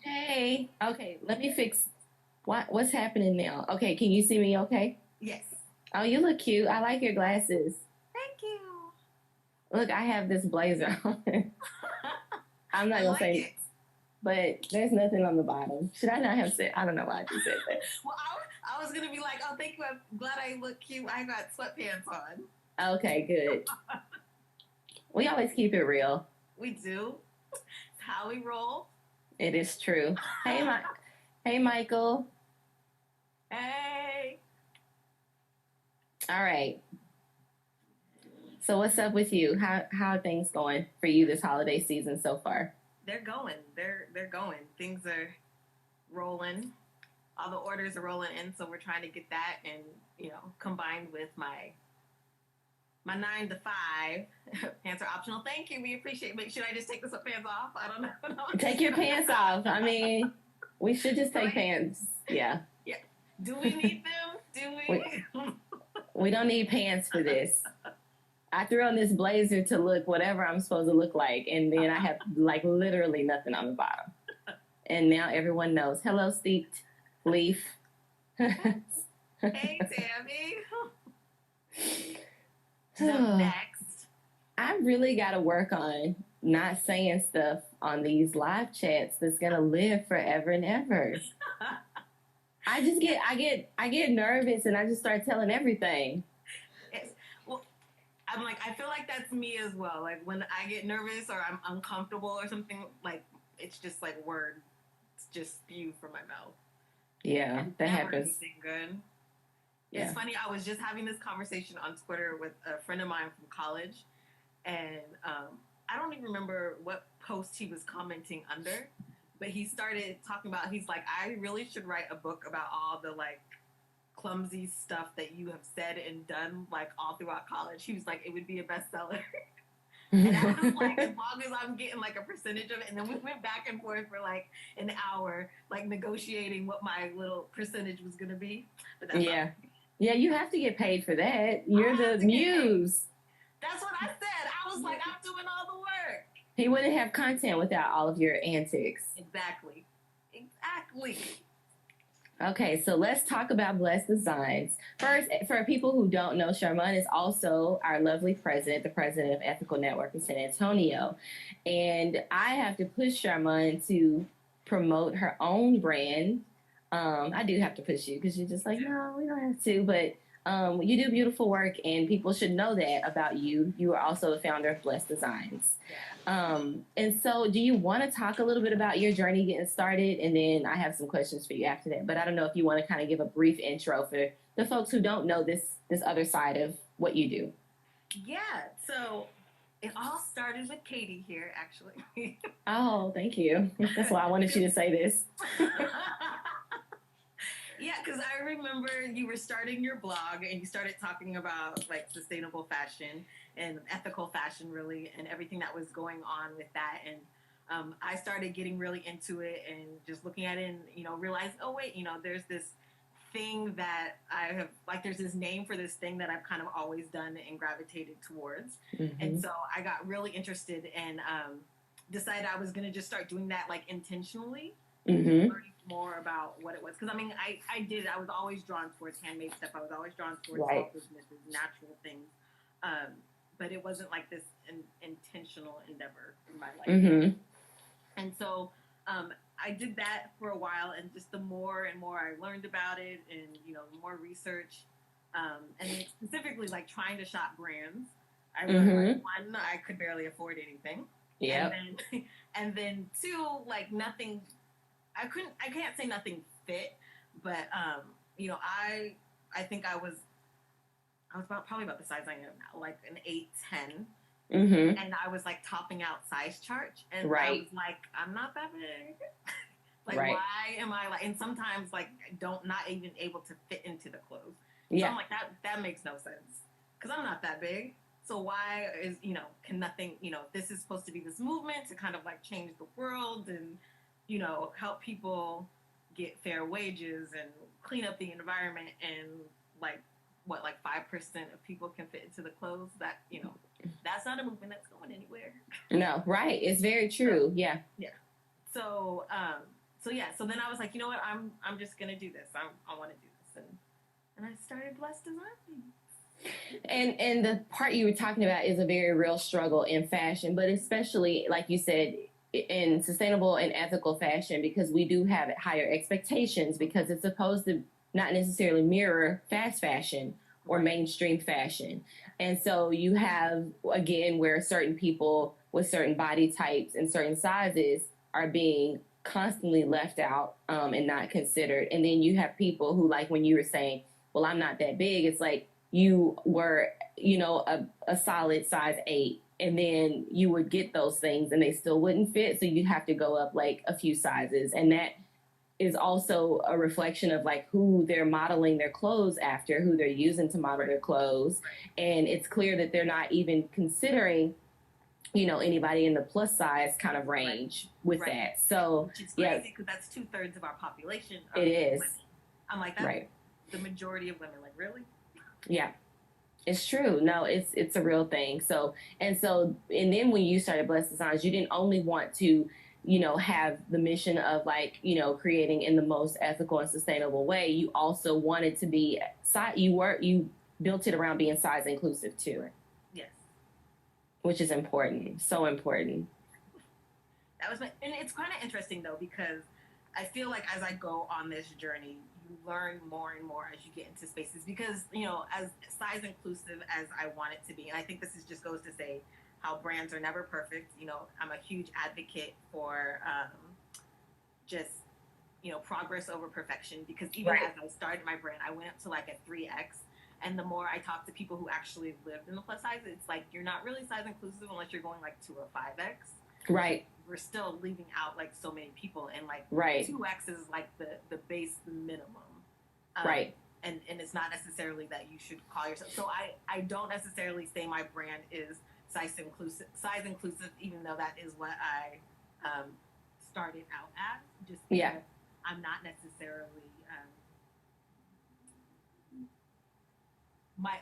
Hey, okay, let me fix what's happening now. Okay, can you see me okay? Yes. Oh, you look cute. I like your glasses. Thank you. Look, I have this blazer on. I'm not I gonna like say, it. but there's nothing on the bottom. Should I not have said? I don't know why I just said that. Well, I was going to be like, oh, thank you. I'm glad I look cute. I got sweatpants on. Okay, good. We always keep it real. We do. It's how we roll. It is true. Hey, Michael. Hey. All right. So what's up with you? How are things going for you this holiday season so far? They're going. They're going. Things are rolling. All the orders are rolling in, so we're trying to get that and, combined with my 9 to 5. Pants are optional. Thank you. We appreciate it. Should I just take the sweatpants off? I don't know. Take your pants off. I mean, we should just take Right? pants. Yeah. Yeah. Do we need them? Do We, we? we don't need pants for this. I threw on this blazer to look whatever I'm supposed to look like, and then I have like literally nothing on the bottom. And now everyone knows. Hello, Steeped Leaf. Hey, Tammy. She's up next. I really got to work on not saying stuff on these live chats that's gonna live forever and ever. I get nervous and I just start telling everything. Well, I'm like, I feel like that's me as well. Like when I get nervous or I'm uncomfortable or something, like it's just like words just spew from my mouth. Yeah, And that never happens. anything good. It's Yeah. funny. I was just having this conversation on Twitter with a friend of mine from college, and I don't even remember what post he was commenting under, but he started talking about. He's like, I really should write a book about all the like clumsy stuff that you have said and done like all throughout college. He was like, it would be a bestseller. And I was like, as long as I'm getting like a percentage of it. And then we went back and forth for like an hour, like negotiating what my little percentage was going to be. But that's all. Yeah. Yeah, you have to get paid for that. You're I have the to get paid. muse. That's what I said. I was like, I'm doing all the work. He wouldn't have content without all of your antics. Exactly. Exactly. Okay, so let's talk about Blessed Designs. First, for people who don't know, Sharmon is also our lovely president, the president of Ethical Network in San Antonio. And I have to push Sharmon to promote her own brand. I do have to push you because you're just like, no, we don't have to. But you do beautiful work, and people should know that about you. You are also the founder of Blessed Designs. And so, do you want to talk a little bit about your journey getting started? And then I have some questions for you after that. But I don't know if you want to kind of give a brief intro for the folks who don't know this other side of what you do. Yeah. So it all started with Katie here, actually. Oh, thank you. That's why I wanted you to say this. Yeah, because I remember you were starting your blog and you started talking about like sustainable fashion and ethical fashion, really, and everything that was going on with that. And I started getting really into it and just looking at it and, realized, oh, wait, there's this thing that I have, like, there's this name for this thing that I've kind of always done and gravitated towards. Mm-hmm. And so I got really interested and decided I was going to just start doing that, like, intentionally. Mm-hmm. Learning more about what it was. Because, I mean, I was always drawn towards handmade stuff. I was always drawn towards small businesses, natural things. But it wasn't like this intentional endeavor in my life. Mm-hmm. And so I did that for a while, and just the more and more I learned about it and, the more research, and then specifically, like, trying to shop brands, I learned, like, one, I could barely afford anything. Yeah. And then two, like, nothing... I can't say nothing fit, but I think I was probably about the size I am now, like an 8'10", mm-hmm. And I was like topping out size chart, and I was like, I'm not that big. Like, why am I like? And sometimes like not even able to fit into the clothes. Yeah. So I'm like, that makes no sense because I'm not that big. So why is can nothing this is supposed to be this movement to kind of like change the world and help people get fair wages and clean up the environment, and like 5% of people can fit into the clothes. That that's not a movement that's going anywhere. No, right? It's very true. So, yeah. Yeah. So So yeah, so then I was like, you know what, I'm just gonna do this. I want to do this, and I started Blessed Design. And the part you were talking about is a very real struggle in fashion, but especially like you said in sustainable and ethical fashion, because we do have higher expectations because it's supposed to not necessarily mirror fast fashion or mainstream fashion. And so you have, again, where certain people with certain body types and certain sizes are being constantly left out and not considered. And then you have people who, like when you were saying, well, I'm not that big, it's like you were, a solid size 8, and then you would get those things and they still wouldn't fit. So you'd have to go up like a few sizes. And that is also a reflection of like who they're modeling their clothes after, who they're using to model their clothes. And it's clear that they're not even considering, anybody in the plus size kind of range with that. So, which is crazy because that's 2/3 of our population. It is. Women. I'm like, that's the majority of women. Like, really? Yeah. It's true. No, it's a real thing. And then when you started Blessed Designs, you didn't only want to, have the mission of like, creating in the most ethical and sustainable way. You also wanted to be you built it around being size inclusive too. Yes. Which is important. So important. That was and it's kind of interesting though, because I feel like as I go on this journey, you learn more and more as you get into spaces because, as size inclusive as I want it to be, and I think this just goes to say how brands are never perfect. I'm a huge advocate for just, progress over perfection because even as I started my brand, I went up to like a 3X. And the more I talk to people who actually lived in the plus size, it's like you're not really size inclusive unless you're going like to a 5X. Right. We're still leaving out like so many people, and like 2X is like the base minimum. Right. And it's not necessarily that you should call yourself. So I don't necessarily say my brand is size inclusive, even though that is what I started out as. Just because I'm not necessarily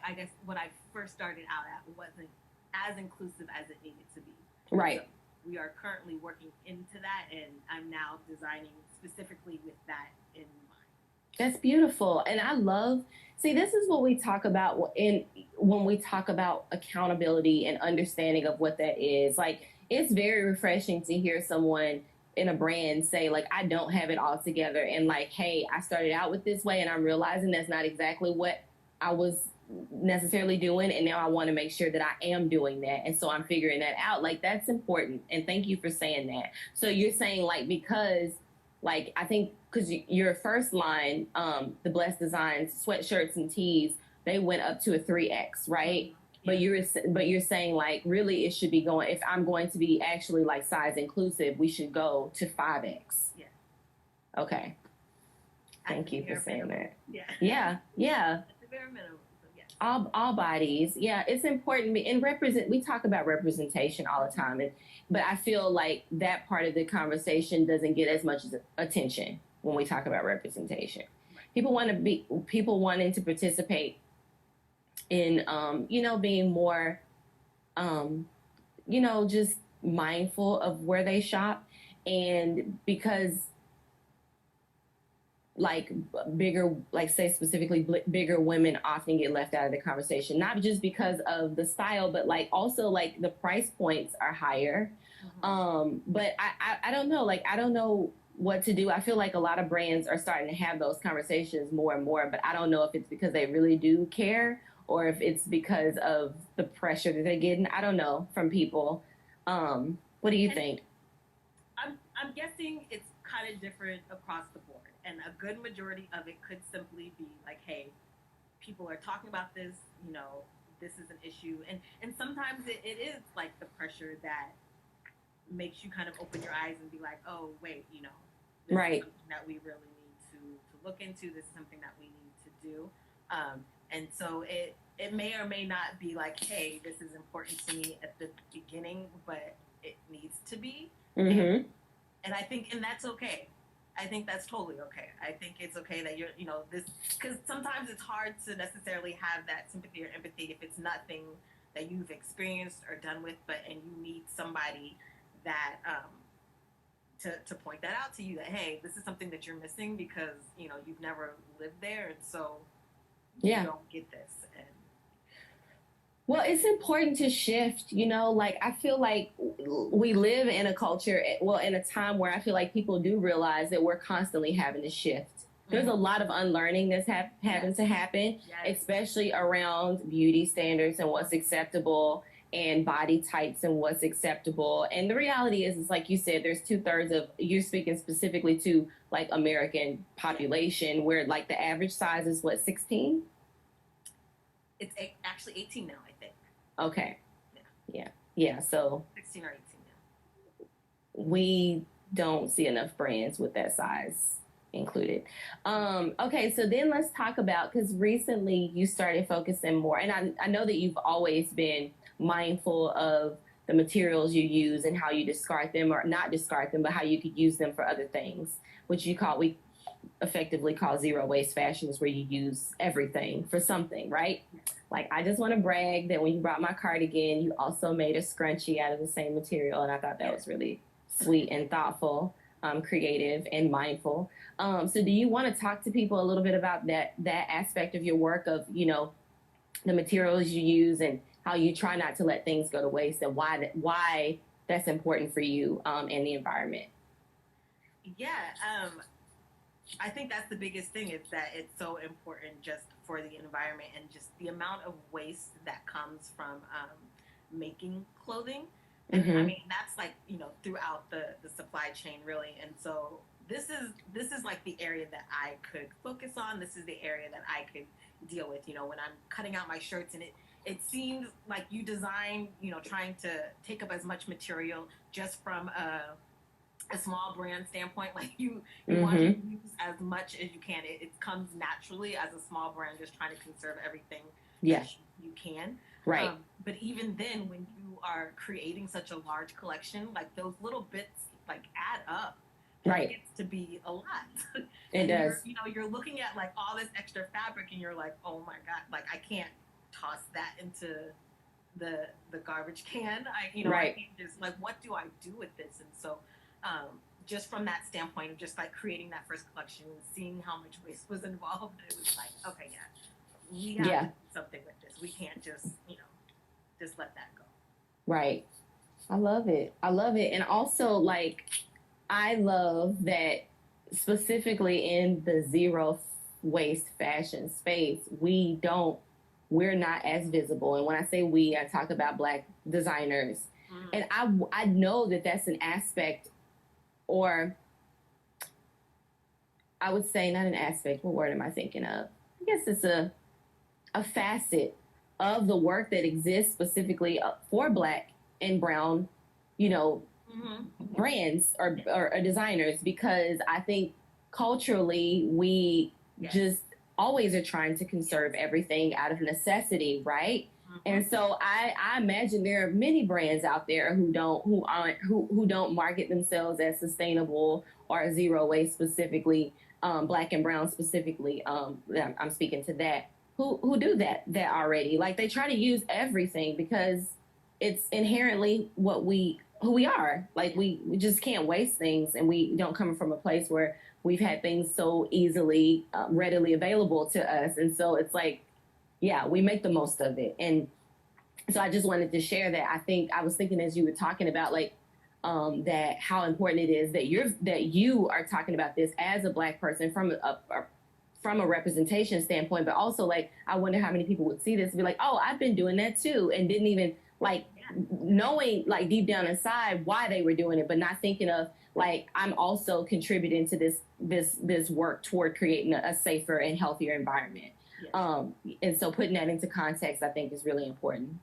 I guess what I first started out at wasn't as inclusive as it needed to be. Right. So we are currently working into that, and I'm now designing specifically with that in mind. That's beautiful. And I love, this is what we talk about when we talk about accountability and understanding of what that is. Like, it's very refreshing to hear someone in a brand say, like, I don't have it all together. And like, hey, I started out with this way and I'm realizing that's not exactly what I was necessarily doing, and now I want to make sure that I am doing that, and so I'm figuring that out. Like, that's important, and thank you for saying that. So you're saying like, because like I think because your first line, the Blessed Designs sweatshirts and tees, they went up to a 3X, right? But you're saying like really it should be going, if I'm going to be actually like size inclusive, we should go to 5X. Yeah. Okay. Thank you for saying that. Yeah. At the bare minimum. All bodies. Yeah, it's important. And we talk about representation all the time. But I feel like that part of the conversation doesn't get as much attention when we talk about representation. People wanting to participate in, being more, just mindful of where they shop. And because like bigger, like say specifically bigger women often get left out of the conversation, not just because of the style, but like also like the price points are higher. But I don't know, like, I don't know what to do. I feel like a lot of brands are starting to have those conversations more and more, but I don't know if it's because they really do care or if it's because of the pressure that they're getting. I don't know, from people. What do you think? I'm guessing it's kind of different across the board. And a good majority of it could simply be like, hey, people are talking about this, this is an issue. And sometimes it is like the pressure that makes you kind of open your eyes and be like, oh, wait, this is something that we really need to look into. This is something that we need to do. And so it may or may not be like, hey, this is important to me at the beginning, but it needs to be. Mm-hmm. And I think, and that's okay. I think that's totally okay. I think it's okay that you're, this, because sometimes it's hard to necessarily have that sympathy or empathy if it's nothing that you've experienced or done with, and you need somebody that to point that out to you that, hey, this is something that you're missing because, you know, you've never lived there. And so you don't get this. And well, it's important to shift, you know, like I feel like we live in a culture, well, in a time where I feel like people do realize that we're constantly having to shift. There's a lot of unlearning that's having to happen, especially around beauty standards and what's acceptable and body types and what's acceptable. And the reality is like you said, there's 2/3 of, you're speaking specifically to like American population where like the average size is what, 16? It's actually 18 now, I think. Okay. Yeah. So 16 or 18 now. We don't see enough brands with that size included. Okay, so then let's talk about, because recently you started focusing more, and I know that you've always been mindful of the materials you use and how you discard them, or not discard them, but how you could use them for other things, which we effectively call zero waste fashion, is where you use everything for something, right? Like, I just want to brag that when you brought my cardigan, you also made a scrunchie out of the same material, and I thought that was really sweet and thoughtful, creative and mindful. So do you want to talk to people a little bit about that aspect of your work, of, you know, the materials you use and how you try not to let things go to waste, and why that's important for you and the environment? Yeah, I think that's the biggest thing, is that it's so important just for the environment and just the amount of waste that comes from making clothing. And I mean, that's like, you know, throughout the supply chain, really. And so this is like the area that I could focus on. This is the area that I could deal with, you know, when I'm cutting out my shirts, and it seems like you design, you know, trying to take up as much material just from a small brand standpoint. Like you want to use as much as you can. It comes naturally as a small brand, just trying to conserve everything that you can. Right. But even then, when you are creating such a large collection, like those little bits like add up. Right. It gets to be a lot. It does. You're looking at like all this extra fabric, and you're like, oh my God, like I can't toss that into the garbage can. I can't just, like, what do I do with this? And so just from that standpoint of just like creating that first collection and seeing how much waste was involved, it was like, okay, we have to do something with this. We can't just, just let that go. Right. I love it. And also, like, I love that specifically in the zero waste fashion space, we're not as visible. And when I say we, I talk about Black designers. And I know that that's an aspect, or I would say not an aspect, what word am I thinking of? I guess it's a facet of the work that exists specifically for Black and brown, brands or designers, because I think culturally we just always are trying to conserve everything out of necessity, right? And so I imagine there are many brands out there who don't market themselves as sustainable or zero waste, specifically Black and brown specifically. I'm speaking to that, who do that already. Like, they try to use everything because it's inherently who we are. Like, we just can't waste things, and we don't come from a place where we've had things so easily, readily available to us. And so it's like, we make the most of it. And so I just wanted to share that. I was thinking as you were talking about, like, that how important it is that you are talking about this as a Black person from a representation standpoint, but also, like, I wonder how many people would see this and be like, oh, I've been doing that too, and didn't even, like, knowing, like, deep down inside why they were doing it, but not thinking of, like, I'm also contributing to this work toward creating a safer and healthier environment. And so putting that into context, I think, is really important.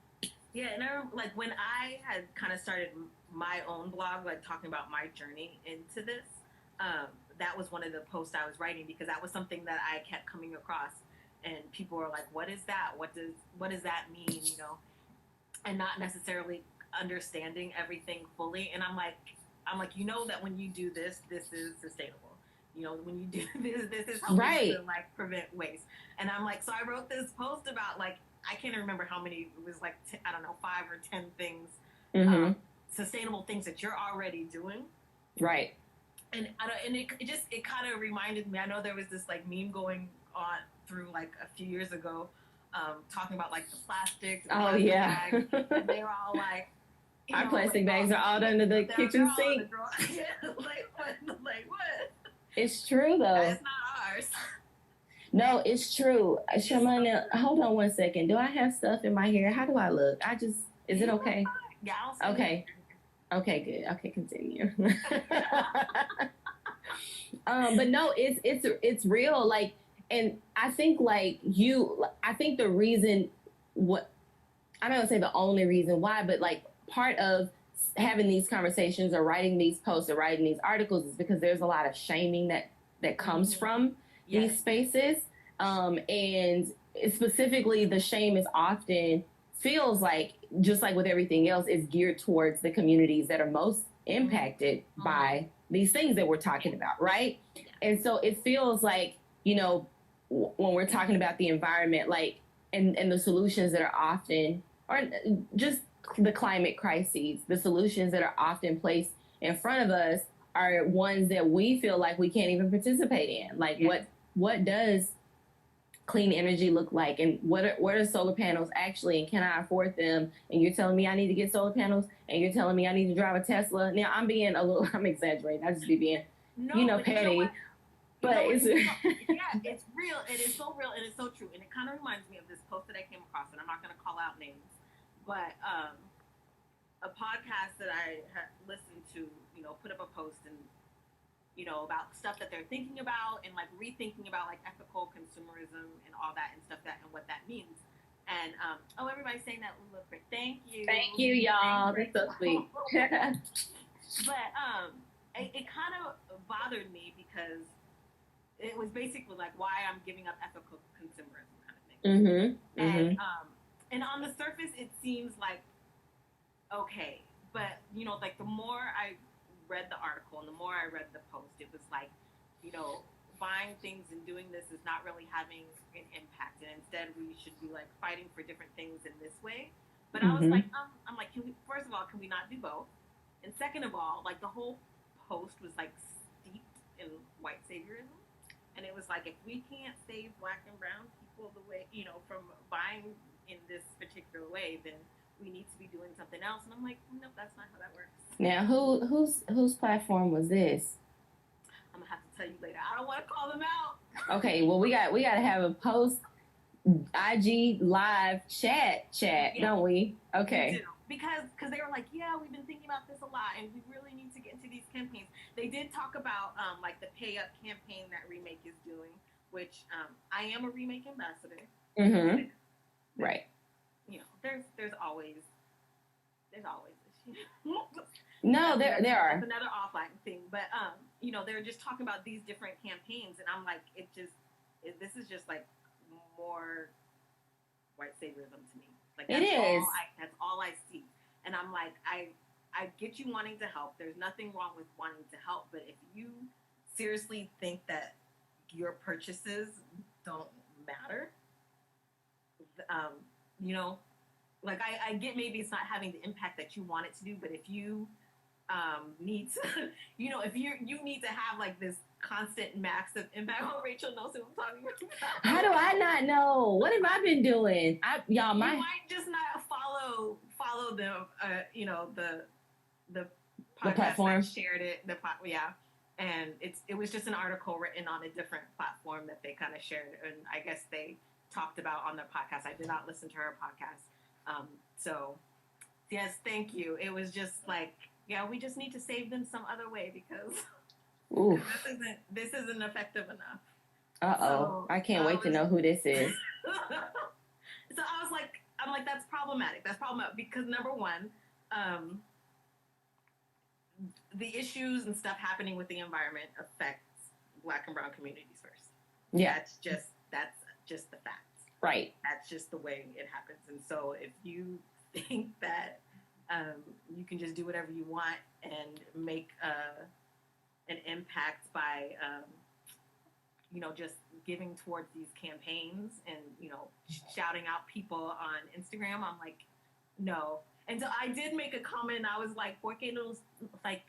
Yeah, and I remember, like, when I had kind of started my own blog, like, talking about my journey into this, that was one of the posts I was writing, because that was something that I kept coming across, and people were like, what is that? What does that mean? And not necessarily understanding everything fully. And I'm like, that when you do this is sustainable. When you do this is helping to, like, prevent waste. And I'm like, so I wrote this post about, like, I can't remember how many, it was like, 5 or 10 things, sustainable things that you're already doing. Right. And I don't, and it kind of reminded me. I know there was this like meme going on through like a few years ago, talking about like the plastics and Oh, plastic yeah. bags, and they were all like, Our plastic bags are all under the kitchen all sink. yeah, like what? It's true, though. That's not ours. No, it's true. Sharmon, hold on one second. Do I have stuff in my hair? How do I look? Is it okay? Yeah, I'll okay. Okay, good. Okay, continue. But no, it's real. Like, and I think I think the reason what I'm not gonna say the only reason why, but like part of having these conversations or writing these posts or writing these articles is because there's a lot of shaming that comes from these spaces, and specifically the shame is often feels like, just like with everything else, is geared towards the communities that are most impacted by these things that we're talking about, right? And so it feels like, when we're talking about the environment, like, and the solutions that are often, or just the climate crises, the solutions that are often placed in front of us are ones that we feel like we can't even participate in. Like, what does clean energy look like, and what are solar panels actually, and can I afford them? And you're telling me I need to get solar panels, and you're telling me I need to drive a Tesla. Now I'm exaggerating. I just be being, petty. But it's it's real. It is so real, and it's so true. And it kind of reminds me of this post that I came across, and I'm not going to call out names, but a podcast that I had listened to, put up a post and about stuff that they're thinking about and like rethinking about like ethical consumerism and all that and stuff and what that means. And everybody's saying that we look great. Thank you, y'all. That's so sweet. But it kind of bothered me because it was basically like why I'm giving up ethical consumerism kind of thing. And on the surface, it seems like okay, but like the more I read the article and the more I read the post, it was like, buying things and doing this is not really having an impact, and instead we should be like fighting for different things in this way. But I was like, I'm like, first of all, can we not do both? And second of all, like the whole post was like steeped in white saviorism. And it was like, if we can't save black and brown people the way, from buying in this particular way, then we need to be doing something else. And I'm like, nope, that's not how that works. Now, whose platform was this? I'm gonna have to tell you later. I don't want to call them out. Okay, well, we got to have a post IG live chat, don't we? Okay. We do. Because they were like, yeah, we've been thinking about this a lot, and we really need to get into these campaigns. They did talk about like the Pay Up campaign that Remake is doing, which I am a Remake ambassador. Right. There's always issues. No, there are. That's another offline thing, but they're just talking about these different campaigns, and I'm like, this is just like more white saviorism to me. Like that's all I see, and I'm like, I get you wanting to help. There's nothing wrong with wanting to help, but if you seriously think that your purchases don't matter, like I get maybe it's not having the impact that you want it to do, but if you need to, if you need to have like this constant massive impact. Oh, Rachel knows who I'm talking about. How do I not know? What have I been doing? You might just not follow them. The platform that shared it. And it was just an article written on a different platform that they kind of shared, and I guess they talked about on their podcast. I did not listen to her podcast. So yes, thank you. It was just like, yeah, we just need to save them some other way because this isn't effective enough. So, I can't wait to know who this is. So I'm like, that's problematic. That's problematic because number one, the issues and stuff happening with the environment affects Black and brown communities first. Yeah. That's just the facts. Right. That's just the way it happens. And so if you think that you can just do whatever you want and make an impact by, just giving towards these campaigns and, shouting out people on Instagram, I'm like, no. And so I did make a comment. I was like, "Por qué no, like,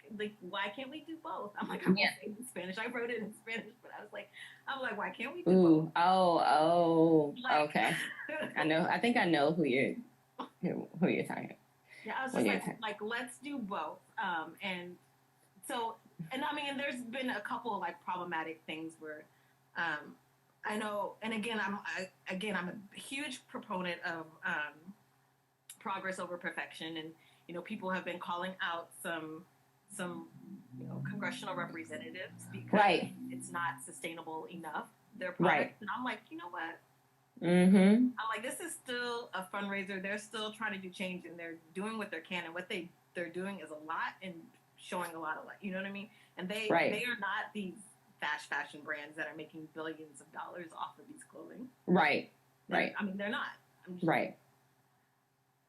why can't we do both?" I'm like, I'm Yeah. saying in Spanish. I wrote it in Spanish, but I'm like, why can't we do Ooh. both? Oh. Like, Okay. I know. I think I know who you're talking about. Yeah, I was just like, let's do both. And so, and I mean, and there's been a couple of like problematic things where, I know, and again, I'm a huge proponent of progress over perfection, and people have been calling out some congressional representatives because it's not sustainable enough, their product. And I'm like, you know what? Mm-hmm. I'm like, this is still a fundraiser. They're still trying to do change, and they're doing what they can, and what they're doing is a lot and showing a lot of light. You know what I mean? And they are not these fashion brands that are making billions of dollars off of these clothing. Right. I mean, they're not. Right.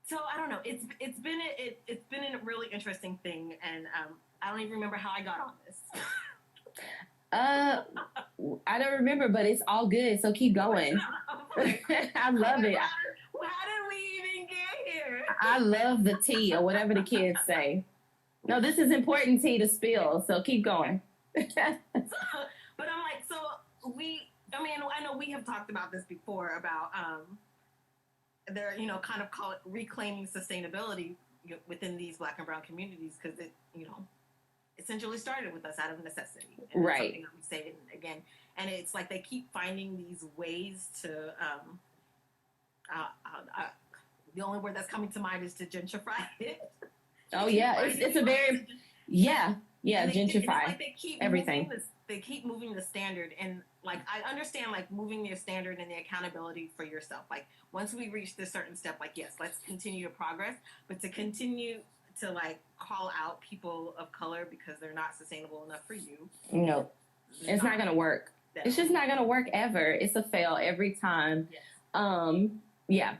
So I don't know. It's been a really interesting thing, and I don't even remember how I got on this. I don't remember, but it's all good. So keep going. I love it. How did we even get here? I love the tea, or whatever the kids say. No, this is important tea to spill. So keep going. But I'm like, so I know we have talked about this before about they're kind of call it reclaiming sustainability within these Black and brown communities, because it essentially started with us out of necessity. And right. Something that we say again, and it's like they keep finding these ways to. The only word that's coming to mind is to gentrify it. Oh yeah, it's a very gentrify. It's like they keep everything. They keep moving the standard, and like I understand like moving your standard and the accountability for yourself. Like once we reach this certain step, like yes, let's continue to progress, but to continue to like call out people of color because they're not sustainable enough for you. No, it's not gonna work. It's just not gonna work ever. It's a fail every time. Yes. Yeah.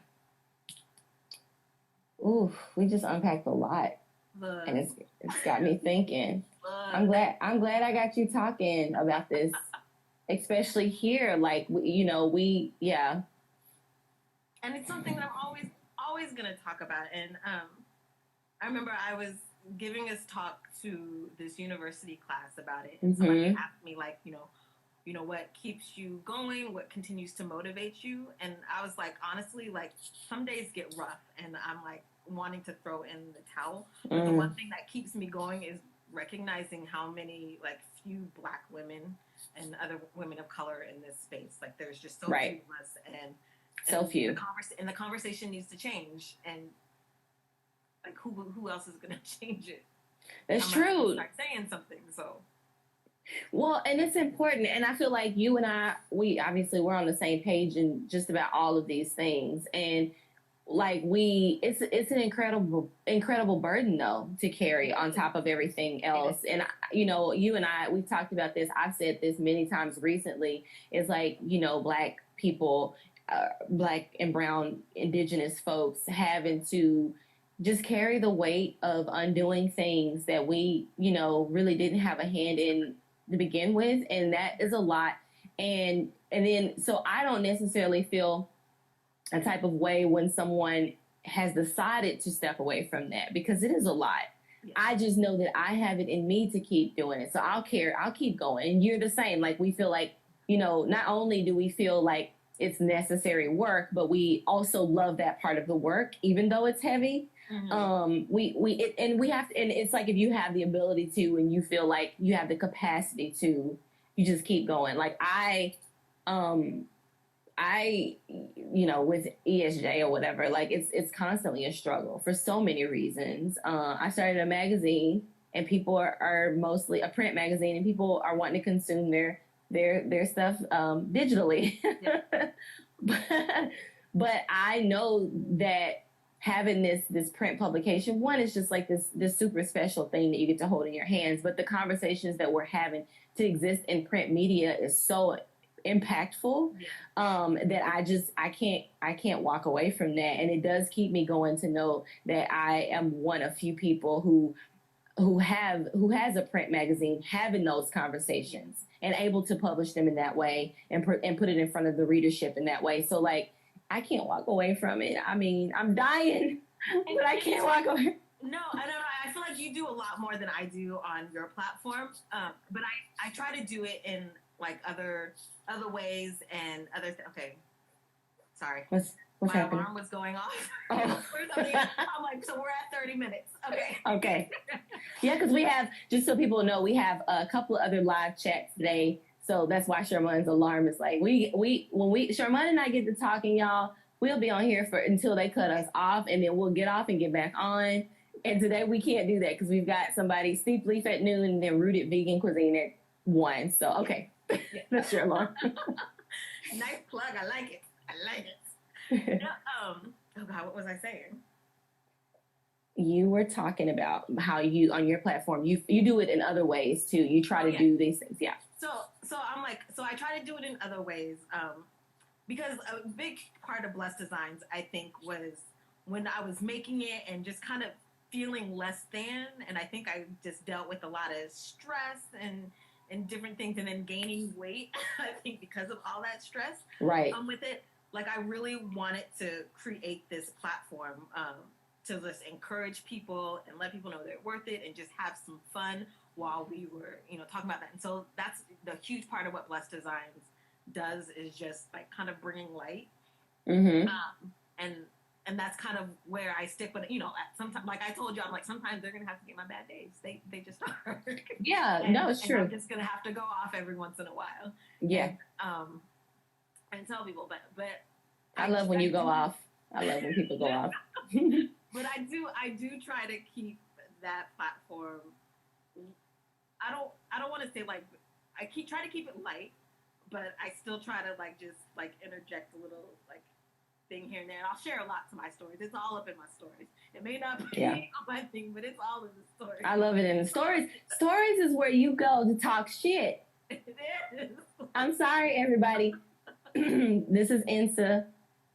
Ooh, we just unpacked a lot. And it's got me thinking. I'm glad I got you talking about this, especially here. Like yeah. And it's something that I'm always gonna talk about. And I remember I was giving this talk to this university class about it, and somebody asked me like, what keeps you going, what continues to motivate you, and I was like, honestly, like some days get rough, and I'm like wanting to throw in the towel. But the one thing that keeps me going is recognizing how many like few Black women and other women of color in this space. Like there's just so few of us, and so few. The conversation needs to change, and like who else is going to change it? That's true. Start saying something. So. Well, and it's important, and I feel like you and I, we're on the same page in just about all of these things, and like it's an incredible burden though to carry on top of everything else. And you and I, we've talked about this. I've said this many times recently. It's like Black people, Black and brown indigenous folks having to just carry the weight of undoing things that we really didn't have a hand in to begin with, and that is a lot. And then so I don't necessarily feel a type of way when someone has decided to step away from that, because it is a lot. Yeah. I just know that I have it in me to keep doing it. So I'll keep going. And you're the same. Like we feel like, not only do we feel like it's necessary work, but we also love that part of the work, even though it's heavy. Mm-hmm. We have to, and it's like, if you have the ability to, and you feel like you have the capacity to, you just keep going. Like I with ESJ or whatever, like it's constantly a struggle for so many reasons. I started a magazine, and people are mostly a print magazine, and people are wanting to consume their stuff digitally. Yeah. but I know that having this print publication, one, is just like this super special thing that you get to hold in your hands. But the conversations that we're having to exist in print media is so impactful, that I can't walk away from that. And it does keep me going to know that I am one of few people who has a print magazine, having those conversations and able to publish them in that way and put it in front of the readership in that way. So like, I can't walk away from it. I mean, I'm dying. but I can't walk over. No, I feel like you do a lot more than I do on your platform. But I try to do it in like other ways and other. Okay, sorry. What's my happening? alarm was going off. Oh. I'm like, so we're at 30 minutes. Okay. Okay. Yeah, because we have, just so people know, we have a couple of other live chats today. So that's why Sharmon's alarm is like, when Sharmon and I get to talking, y'all, we'll be on here for until they cut us off, and then we'll get off and get back on. And today we can't do that because we've got somebody steep leaf at noon and then rooted vegan cuisine at 1. So, okay. That's your alarm. Nice plug. I like it. No, oh God, what was I saying? You were talking about how you, on your platform, you do it in other ways too. You try to do these things. Yeah. So I'm like, so I try to do it in other ways. Because a big part of Blessed Designs, I think, was when I was making it and just kind of feeling less than. And I think I just dealt with a lot of stress and different things, and then gaining weight, I think, because of all that stress. Right. With it, like, I really wanted to create this platform to just encourage people and let people know they're worth it and just have some fun while we were, talking about that. And so that's the huge part of what Blessed Designs does, is just like kind of bringing light. Mm-hmm. And that's kind of where I stick with, sometimes, like I told you, I'm like, sometimes they're going to have to get my bad days. They just are. Yeah, no, it's true. I'm just going to have to go off every once in a while. Yeah. And tell people, but I love when you go off. I love when people go off. But I do try to keep that platform. I don't want to say like, try to keep it light, but I still try to like just like interject a little like thing here and there. And I'll share a lot to my stories. It's all up in my stories. It may not be on my thing, but it's all in the stories. I love it in the stories. Stories is where you go to talk shit. It is. I'm sorry, everybody. This is ENSA,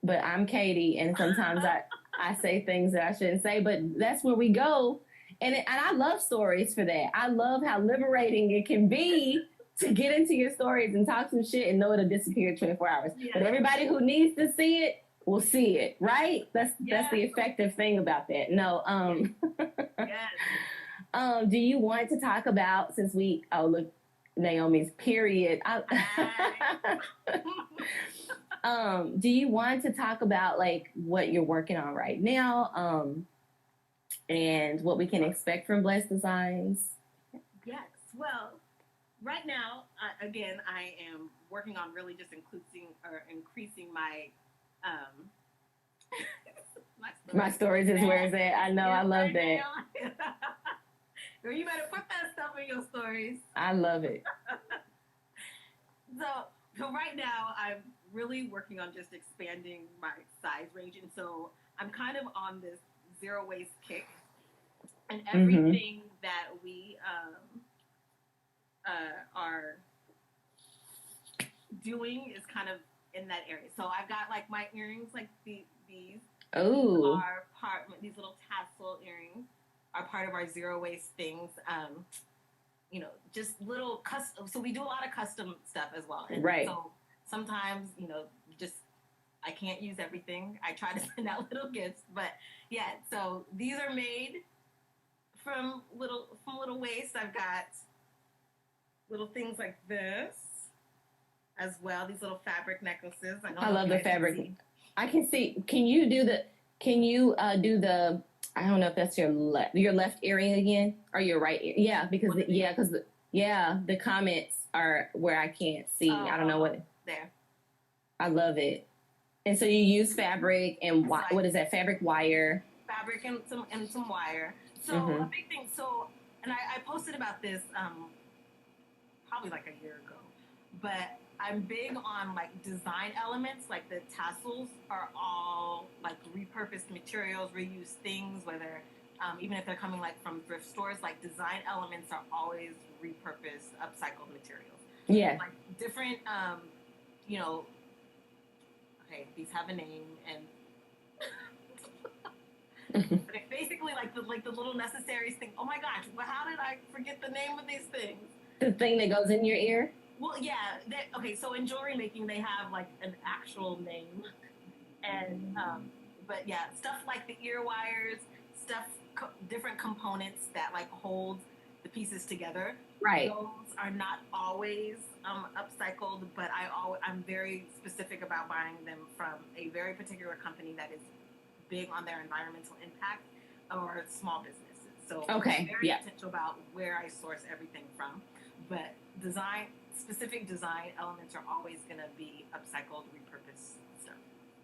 but I'm Katie, and sometimes I say things that I shouldn't say, but that's where we go. And I love stories for that. I love how liberating it can be to get into your stories and talk some shit and know it'll disappear in 24 hours. Yeah. But everybody who needs to see it will see it, right? That's the effective thing about that. No, yes. Do you want to talk about, since look, Naomi's period. Do you want to talk about like what you're working on right now, and what we can expect from Blessed Designs? Yes. Well, right now, again, I am working on really just increasing my my stories is where it's at. I know. I love that. Girl, you better put that stuff in your stories. I love it. So right now, I'm really working on just expanding my size range. And so I'm kind of on this zero waste kick. And everything that we are doing is kind of in that area. So I've got like my earrings, like these. Oh. Are these little tassel earrings are part of our zero waste things. Just little custom. So we do a lot of custom stuff as well. And right. So sometimes, just I can't use everything. I try to send out little gifts, but yeah. So these are made from little waste. I've got little things like this as well. These little fabric necklaces. I love the fabric. I can see. Can you do the? I don't know if that's your left earring again or your right ear. Yeah, because the comments are where I can't see. I don't know what. There. I love it. And so you use fabric and what is that? Fabric wire. Fabric and some wire. So a big thing. So, and I posted about this probably like a year ago, but I'm big on like design elements. Like the tassels are all like repurposed materials, reused things, whether even if they're coming like from thrift stores, like design elements are always repurposed, upcycled materials. Yeah. Like different, okay, these have a name, and but it's basically like the little necessaries thing. Oh my gosh, well, how did I forget the name of these things? The thing that goes in your ear? Well, yeah. Okay, so in jewelry making, they have like an actual name, and but yeah, stuff like the ear wires, stuff, different components that like hold the pieces together. Right. Those are not always upcycled, but I'm very specific about buying them from a very particular company that is big on their environmental impact or small businesses. So Okay. I'm very Yeah. intentional about where I source everything from. But specific design elements are always going to be upcycled, repurposed stuff.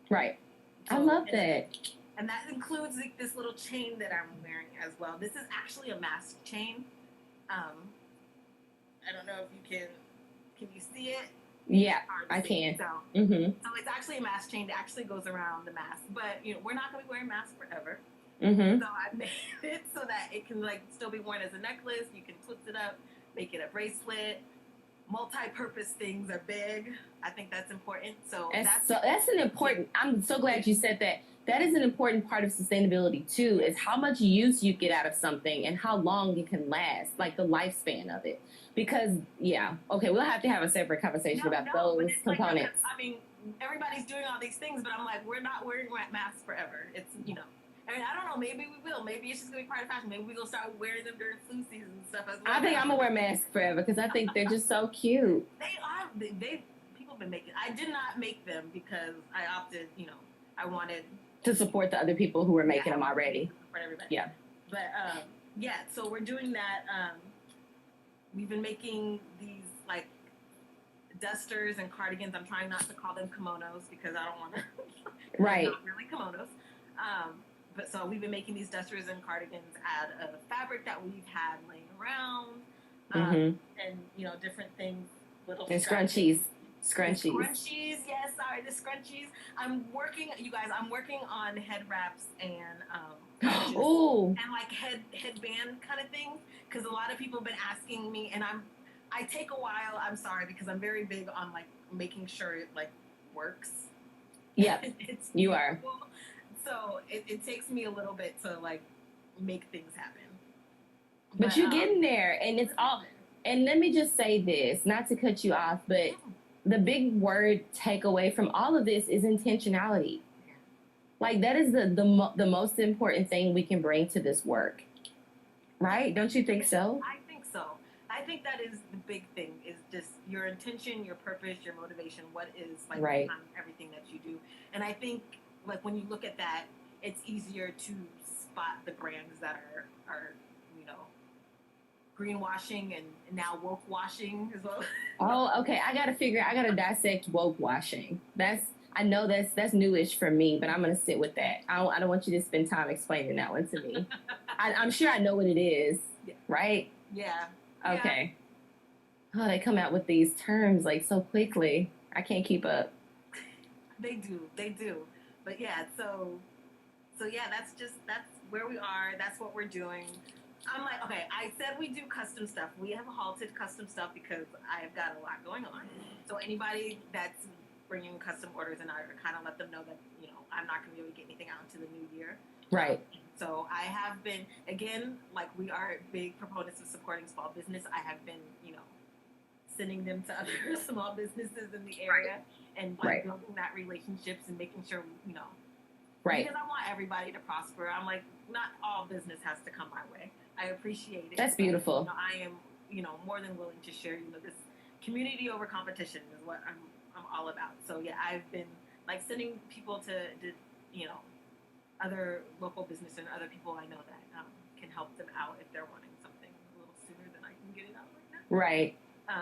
Right. So, I love that. And that includes like, this little chain that I'm wearing as well. This is actually a mask chain. I don't know if you can you see it? Yeah, I can. So it's actually a mask chain that actually goes around the mask. But we're not gonna be wearing masks forever. So I made it so that it can like still be worn as a necklace. You can twist it up, make it a bracelet. Multi-purpose things are big. I think that's important. So that's an important. I'm so glad you said that. That is an important part of sustainability too. Is how much use you get out of something and how long it can last, like the lifespan of it. Because okay, we'll have to have a separate conversation about those components. Like, I mean, everybody's doing all these things, but I'm like, we're not wearing masks forever. It's I mean, I don't know. Maybe we will. Maybe it's just gonna be part of fashion. Maybe we'll start wearing them during flu season and stuff as well. I think I'm gonna wear masks forever because I think they're just so cute. They are. People have been making. I did not make them because I opted. I wanted to support the other people who were making them already. Support everybody. Yeah. But so we're doing that. We've been making these like dusters and cardigans. I'm trying not to call them kimonos because I don't want to. Right. Not really kimonos. But so we've been making these dusters and cardigans out of fabric that we've had laying around, and different things, little scrunchies. Scrunchies, yes, sorry, the scrunchies. I'm working on head wraps and and like headband kind of things because a lot of people have been asking me, and I take a while. I'm sorry because I'm very big on like making sure it like works. Yeah, you are. So it takes me a little bit to like make things happen. But you're getting there, and it's all. And let me just say this, not to cut you off, but the big word takeaway from all of this is intentionality. Yeah. Like that is the most important thing we can bring to this work, right? Don't you think so? I think so. I think that is the big thing is just your intention, your purpose, your motivation. What is like behind everything that you do? And I think like when you look at that, it's easier to spot the brands that are greenwashing and now woke washing as well. Oh, okay. I gotta dissect woke washing. I know that's newish for me, but I'm gonna sit with that. I don't want you to spend time explaining that one to me. I'm sure I know what it is, right? Yeah. Okay. Yeah. Oh, they come out with these terms like so quickly. I can't keep up. They do. But yeah, so yeah, that's where we are. That's what we're doing. I'm like, okay, I said we do custom stuff. We have halted custom stuff because I've got a lot going on. So anybody that's bringing custom orders, and I kind of let them know that, I'm not going to be able to get anything out into the new year. Right. So I have been, again, like we are big proponents of supporting small business. I have been, sending them to other small businesses in the area and like building that relationships and making sure, Right. Because I want everybody to prosper. I'm like, not all business has to come my way. I appreciate it. That's beautiful. I am, more than willing to share, this community over competition is what I'm all about. So yeah, I've been like sending people to other local business and other people I know that can help them out if they're wanting something a little sooner than I can get it out right now. Right.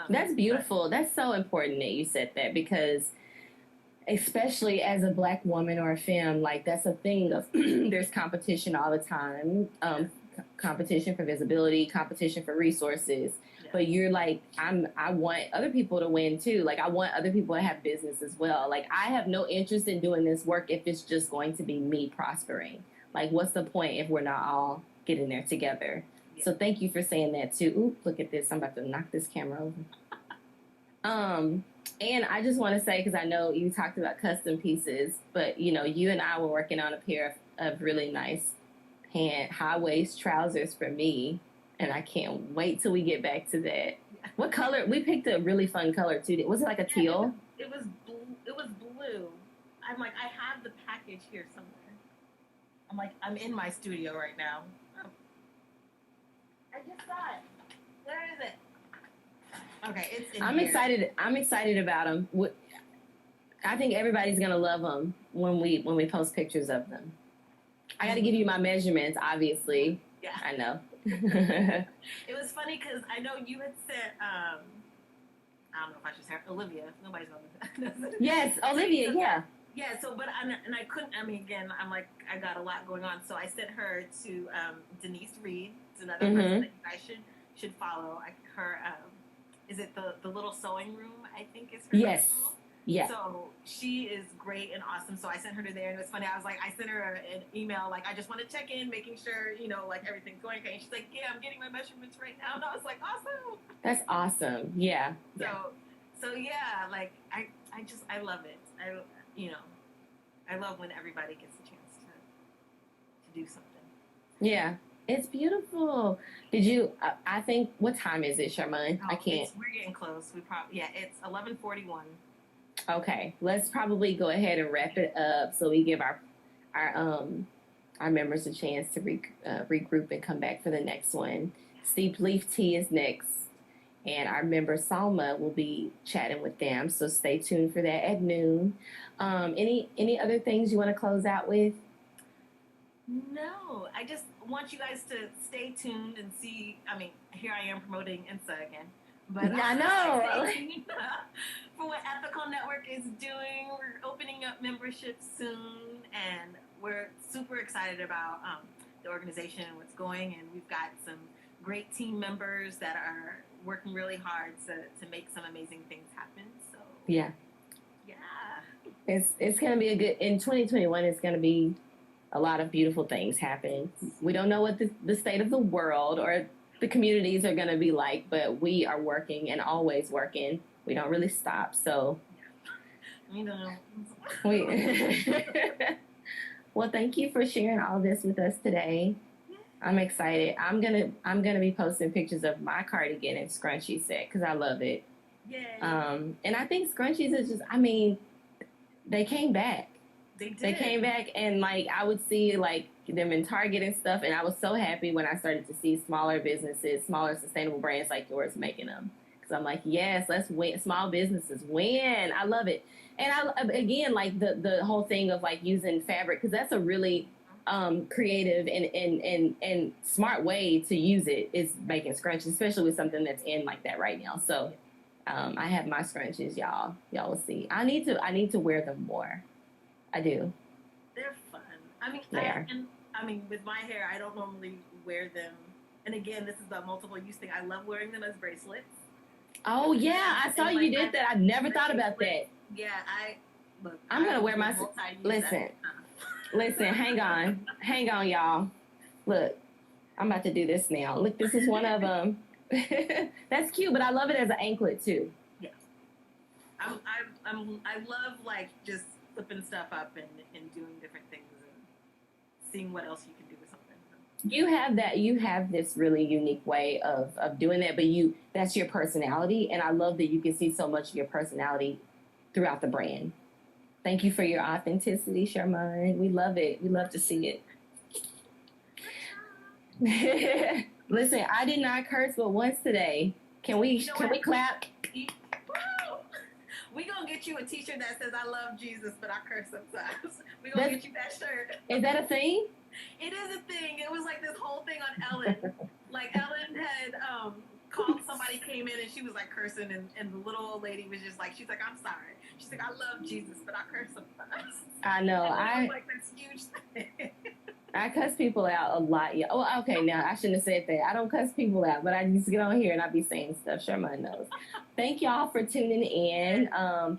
That's beautiful. That's so important that you said that because especially as a Black woman or a femme, like that's a thing of there's competition all the time. Competition for visibility, competition for resources. Yeah. But you're like, I want other people to win too. Like I want other people to have business as well. Like I have no interest in doing this work if it's just going to be me prospering. Like what's the point if we're not all getting there together? Yeah. So thank you for saying that too. Ooh, look at this. I'm about to knock this camera over. And I just want to say, because I know you talked about custom pieces, but you and I were working on a pair of really nice high waist trousers for me, and I can't wait till we get back to that. What color? We picked a really fun color too. Was it like a teal? It was blue. I'm like, I have the package here somewhere. I'm in my studio right now. I just saw it. Where is it? Okay, it's in here. excited. I'm excited about them. I think everybody's gonna love them when we post pictures of them. I got to give you my measurements, obviously. Yeah, I know. it was funny because I know you had sent. I don't know if I should say Olivia. Nobody's gonna. Yes, Olivia. Yeah. Yeah. So, but I couldn't. I mean, again, I'm like I got a lot going on, so I sent her to Denise Reed. It's another person that you guys should follow. Her. Is it the little sewing room? I think is her. Yes. Channel. Yeah. So she is great and awesome. So I sent her to there, and it was funny. I was like, I sent her an email, like, I just want to check in, making sure, like everything's going okay. And she's like, yeah, I'm getting my measurements right now. And I was like, awesome. That's awesome. Yeah. So yeah, like I love it. I love when everybody gets a chance to do something. Yeah. It's beautiful. Did you? I think. What time is it, Sharmon? I can't. We're getting close. It's 11:41. Okay, let's probably go ahead and wrap it up so we give our members a chance to regroup and come back for the next one. Steep Leaf Tea is next, and our member Salma will be chatting with them. So stay tuned for that at noon. Any other things you want to close out with? No, I just want you guys to stay tuned and see. I mean, here I am promoting ENSA again. But I know. For what Ethical Network is doing, we're opening up membership soon, and we're super excited about the organization and what's going. And we've got some great team members that are working really hard to make some amazing things happen. So yeah, it's gonna be in 2021. It's gonna be a lot of beautiful things happening. We don't know what the state of the world or the communities are going to be like, but we are working and always working. We don't really stop. So, well, thank you for sharing all this with us today. I'm excited. I'm gonna be posting pictures of my cardigan and scrunchie set because I love it. Yay. And I think scrunchies is just. I mean, they came back. They came back, and like I would see like them in Target and stuff, and I was so happy when I started to see smaller businesses, smaller sustainable brands like yours making them. Because I'm like, yes, let's win. Small businesses win. I love it. And again, like the whole thing of like using fabric, because that's a really creative and smart way to use it is making scrunchies, especially with something that's in like that right now. So I have my scrunchies, y'all. Y'all will see. I need to wear them more. I do. They're fun. I mean, with my hair, I don't normally wear them. And again, this is the multiple use thing. I love wearing them as bracelets. Oh yeah, I saw you did that. I never thought about that. Yeah, I'm gonna wear my. Listen. Hang on, y'all. Look, I'm about to do this now. Look, this is one of them. That's cute, but I love it as an anklet too. Yeah. I love like just flipping stuff up and doing different things and seeing what else you can do with something. You have this really unique way of doing that, but that's your personality, and I love that you can see so much of your personality throughout the brand. Thank you for your authenticity, Sharmon. We love it. We love to see it. Listen, I did not curse but once today. Can we clap? We gonna get you a T-shirt that says "I love Jesus, but I curse sometimes." We gonna get you that shirt. Is that a thing? It is a thing. It was like this whole thing on Ellen. Like Ellen had called somebody came in and she was like cursing, and the little old lady was just like, she's like, "I'm sorry." She's like, "I love Jesus, but I curse sometimes." I know. I like this huge thing. I cuss people out a lot. Yeah. Oh, okay. Now I shouldn't have said that. I don't cuss people out, but I just get on here and I be saying stuff. Sharmon knows. Thank y'all for tuning in.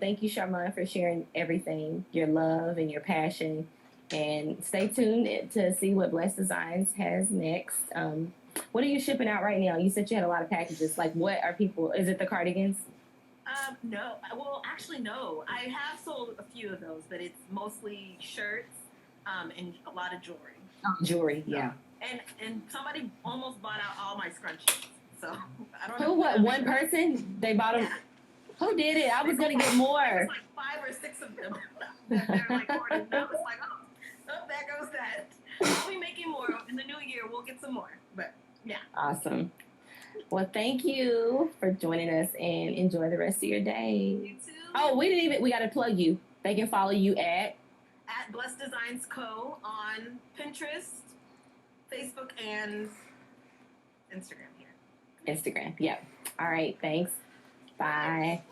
Thank you, Sharmon, for sharing everything, your love and your passion. And stay tuned to see what Blessed Designs has next. What are you shipping out right now? You said you had a lot of packages. Like, what are people? Is it the cardigans? No. Well, actually, no. I have sold a few of those, but it's mostly shirts and a lot of jewelry. Jewelry, yeah. And somebody almost bought out all my scrunchies. So I don't know. Who? What? One person? They bought them. Yeah. Who did it? I was gonna get more. It was like 5 or 6 of them. They're like ordered. I was like, oh, there goes that. I'll be making more in the new year. We'll get some more. But yeah. Awesome. Well, thank you for joining us and enjoy the rest of your day. You too. Oh, we got to plug you. They can follow you at Blessed Designs Co. on Pinterest, Facebook, and Instagram here. Instagram. Yep. All right. Thanks. Bye.